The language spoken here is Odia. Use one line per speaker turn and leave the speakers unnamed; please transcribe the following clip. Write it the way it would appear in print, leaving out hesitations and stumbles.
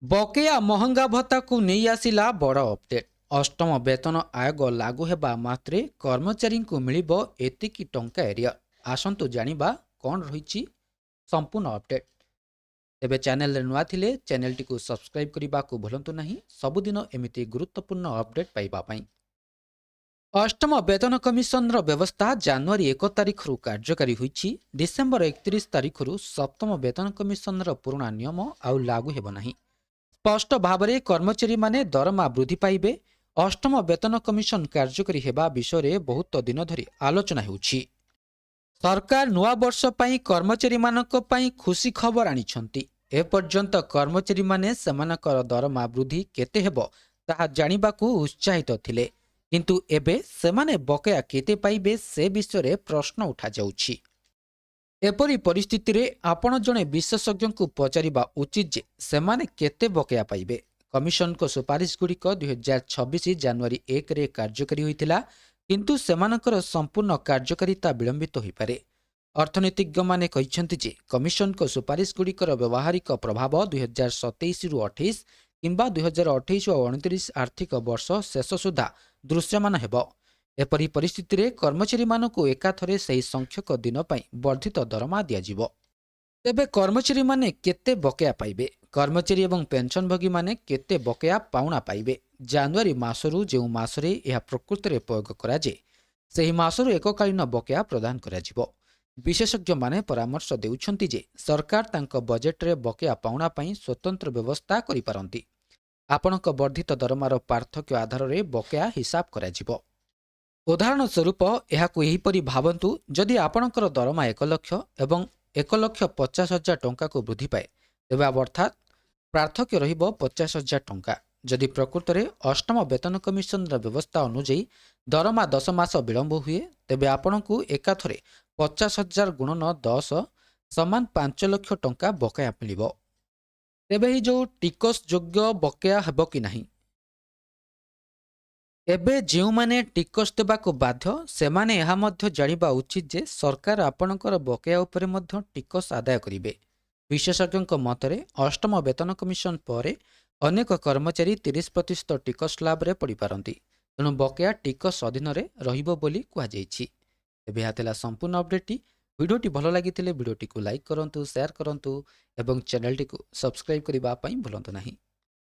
ବକେୟା ମହଙ୍ଗା ଭତ୍ତାକୁ ନେଇ ଆସିଲା ବଡ଼ ଅପଡେଟ୍। ଅଷ୍ଟମ ବେତନ ଆୟୋଗ ଲାଗୁ ହେବା ମାତ୍ରେ କର୍ମଚାରୀଙ୍କୁ ମିଳିବ ଏତିକି ଟଙ୍କା ଏରିଆ। ଆସନ୍ତୁ ଜାଣିବା କ'ଣ ରହିଛି ସମ୍ପୂର୍ଣ୍ଣ ଅପଡେଟ୍। ତେବେ ଚ୍ୟାନେଲରେ ନୂଆ ଥିଲେ ଚ୍ୟାନେଲଟିକୁ ସବସ୍କ୍ରାଇବ୍ କରିବାକୁ ଭୁଲନ୍ତୁ ନାହିଁ, ସବୁଦିନ ଏମିତି ଗୁରୁତ୍ୱପୂର୍ଣ୍ଣ ଅପଡେଟ୍ ପାଇବା ପାଇଁ। ଅଷ୍ଟମ ବେତନ କମିଶନର ବ୍ୟବସ୍ଥା ଜାନୁଆରୀ 1 ତାରିଖରୁ କାର୍ଯ୍ୟକାରୀ ହୋଇଛି। ଡିସେମ୍ବର 31 ତାରିଖରୁ ସପ୍ତମ ବେତନ କମିଶନର ପୁରୁଣା ନିୟମ ଆଉ ଲାଗୁ ହେବ ନାହିଁ। ସ୍ପଷ୍ଟ ଭାବରେ କର୍ମଚାରୀମାନେ ଦରମା ବୃଦ୍ଧି ପାଇବେ। ଅଷ୍ଟମ ବେତନ କମିଶନ କାର୍ଯ୍ୟକାରୀ ହେବା ବିଷୟରେ ବହୁତ ଦିନ ଧରି ଆଲୋଚନା ହେଉଛି। ସରକାର ନୂଆବର୍ଷ ପାଇଁ କର୍ମଚାରୀମାନଙ୍କ ପାଇଁ ଖୁସି ଖବର ଆଣିଛନ୍ତି। ଏପର୍ଯ୍ୟନ୍ତ କର୍ମଚାରୀମାନେ ସେମାନଙ୍କର ଦରମା ବୃଦ୍ଧି କେତେ ହେବ ତାହା ଜାଣିବାକୁ ଉତ୍ସାହିତ ଥିଲେ, କିନ୍ତୁ ଏବେ ସେମାନେ ବକେୟା କେତେ ପାଇବେ ସେ ବିଷୟରେ ପ୍ରଶ୍ନ ଉଠାଯାଉଛି। ଏପରି ପରିସ୍ଥିତିରେ ଆପଣ ଜଣେ ବିଶେଷଜ୍ଞଙ୍କୁ ପଚାରିବା ଉଚିତ ଯେ ସେମାନେ କେତେ ବକେୟା ପାଇବେ। କମିଶନଙ୍କ ସୁପାରିଶଗୁଡ଼ିକ 2026 ଜାନୁଆରୀ 1ରେ କାର୍ଯ୍ୟକାରୀ ହୋଇଥିଲା, କିନ୍ତୁ ସେମାନଙ୍କର ସମ୍ପୂର୍ଣ୍ଣ କାର୍ଯ୍ୟକାରିତା ବିଳମ୍ବିତ ହୋଇପାରେ। ଅର୍ଥନୀତିଜ୍ଞମାନେ କହିଛନ୍ତି ଯେ କମିଶନଙ୍କ ସୁପାରିଶଗୁଡ଼ିକର ବ୍ୟବହାରିକ ପ୍ରଭାବ 2027ରୁ 28 କିମ୍ବା 2028 ଓ 29 ଆର୍ଥିକ ବର୍ଷ ଶେଷ ସୁଦ୍ଧା ଦୃଶ୍ୟମାନ ହେବ। ଏପରି ପରିସ୍ଥିତିରେ କର୍ମଚାରୀମାନଙ୍କୁ ଏକାଥରେ ସେହି ସଂଖ୍ୟକ ଦିନ ପାଇଁ ବର୍ଦ୍ଧିତ ଦରମା ଦିଆଯିବ। ତେବେ କର୍ମଚାରୀମାନେ କେତେ ବକେୟା ପାଇବେ? କର୍ମଚାରୀ ଏବଂ ପେନ୍ସନଭୋଗୀମାନେ କେତେ ବକେୟା ପାଉଣା ପାଇବେ? ଜାନୁଆରୀ ମାସରୁ ଯେଉଁ ମାସରେ ଏହା ପ୍ରକୃତରେ ପ୍ରୟୋଗ କରାଯାଏ, ସେହି ମାସରୁ ଏକକାଳୀନ ବକେୟା ପ୍ରଦାନ କରାଯିବ। ବିଶେଷଜ୍ଞମାନେ ପରାମର୍ଶ ଦେଉଛନ୍ତି ଯେ ସରକାର ତାଙ୍କ ବଜେଟରେ ବକେୟା ପାଉଣା ପାଇଁ ସ୍ୱତନ୍ତ୍ର ବ୍ୟବସ୍ଥା କରିପାରନ୍ତି। ଆପଣଙ୍କ ବର୍ଦ୍ଧିତ ଦରମାର ପାର୍ଥକ୍ୟ ଆଧାରରେ ବକେୟା ହିସାବ କରାଯିବ। ଉଦାହରଣ ସ୍ୱରୂପ ଏହାକୁ ଏହିପରି ଭାବନ୍ତୁ, ଯଦି ଆପଣଙ୍କର ଦରମା 1 ଲକ୍ଷ ଏବଂ 1,50,000 ଟଙ୍କାକୁ ବୃଦ୍ଧି ପାଏ, ତେବେ ଅର୍ଥାତ୍ ପାର୍ଥକ୍ୟ ରହିବ 50,000 ଟଙ୍କା। ଯଦି ପ୍ରକୃତରେ ଅଷ୍ଟମ ବେତନ କମିଶନର ବ୍ୟବସ୍ଥା ଅନୁଯାୟୀ ଦରମା 10 ମାସ ବିଳମ୍ବ ହୁଏ, ତେବେ ଆପଣଙ୍କୁ ଏକାଥରେ 50,000 ଗୁଣନ 10 ସମାନ 5 ଲକ୍ଷ ଟଙ୍କା ବକେୟା ମିଳିବ। ତେବେ ଏହି ଯେଉଁ ଟିକସ ଯୋଗ୍ୟ ବକେୟା ହେବ କି ନାହିଁ? ଏବେ ଯେଉଁମାନେ ଟିକସ ଦେବାକୁ ବାଧ୍ୟ ସେମାନେ ଏହା ମଧ୍ୟ ଜାଣିବା ଉଚିତ ଯେ ସରକାର ଆପଣଙ୍କର ବକେୟା ଉପରେ ମଧ୍ୟ ଟିକସ ଆଦାୟ କରିବେ। ବିଶେଷଜ୍ଞଙ୍କ ମତରେ ଅଷ୍ଟମ ବେତନ କମିଶନ ପରେ ଅନେକ କର୍ମଚାରୀ 30% ଟିକସ ସ୍ଲାବରେ ପଡ଼ିପାରନ୍ତି। ତେଣୁ ବକେୟା ଟିକସ ଅଧୀନରେ ରହିବ ବୋଲି କୁହାଯାଇଛି। ଏବେ ଏହା ଥିଲା ସମ୍ପୂର୍ଣ୍ଣ ଅପଡେଟ୍ଟି। ଭିଡ଼ିଓଟି ଭଲ ଲାଗିଥିଲେ ଭିଡ଼ିଓଟିକୁ ଲାଇକ୍ କରନ୍ତୁ, ସେୟାର କରନ୍ତୁ ଏବଂ ଚ୍ୟାନେଲଟିକୁ ସବସ୍କ୍ରାଇବ୍ କରିବା ପାଇଁ ଭୁଲନ୍ତୁ ନାହିଁ।